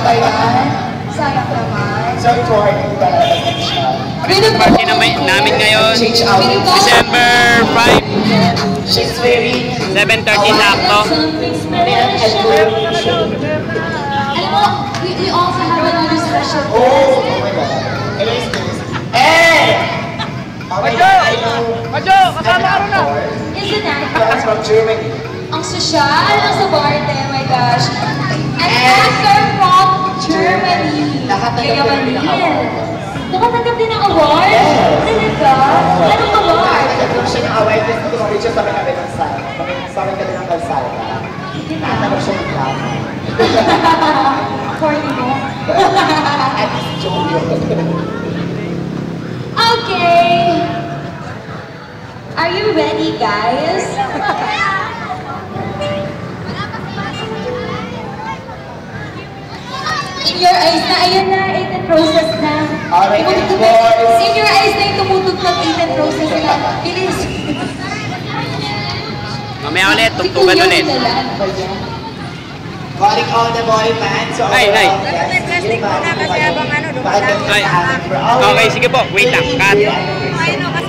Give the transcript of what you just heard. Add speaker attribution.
Speaker 1: ba yan? Sayang naman.
Speaker 2: So, twerking talaga siya.
Speaker 3: Party namin ngayon, December 5,
Speaker 2: She's very...
Speaker 3: 7:30 sakto.
Speaker 1: Alam mo, we also have another special guest.
Speaker 2: Oh my God. Hello, excuse.
Speaker 3: Majo, kasama ka rin na.
Speaker 1: Isn't that?
Speaker 2: That's from Germany.
Speaker 1: Ang sosyal ng sabarte, oh my gosh. An actor from Germany. Kayamanil. Nakatanggap din ng award? Talaga? Anong award?
Speaker 2: Nakatanggap siya ng award kasi tumawid siya sa may kami ng sala. Sa may kami ng kalsada. Nakatanggap siya ng club.
Speaker 1: Corny mo?
Speaker 2: At least joke.
Speaker 1: Okay. Are you ready, guys? In your eyes na, ayan na, 18 roses na.
Speaker 2: Alright, boys.
Speaker 1: In your eyes na yung tumutugtog 18 roses na. Bilis.
Speaker 3: Mamaya ulit, tugtugan ulit.
Speaker 2: Calling all the boy bands. So
Speaker 3: Ay.
Speaker 4: Dapat may plastic muna kasi habang ano, dumadaan.
Speaker 3: Ay. Okay, sige po. Wait lang. Cut.
Speaker 4: Ayun o, kasi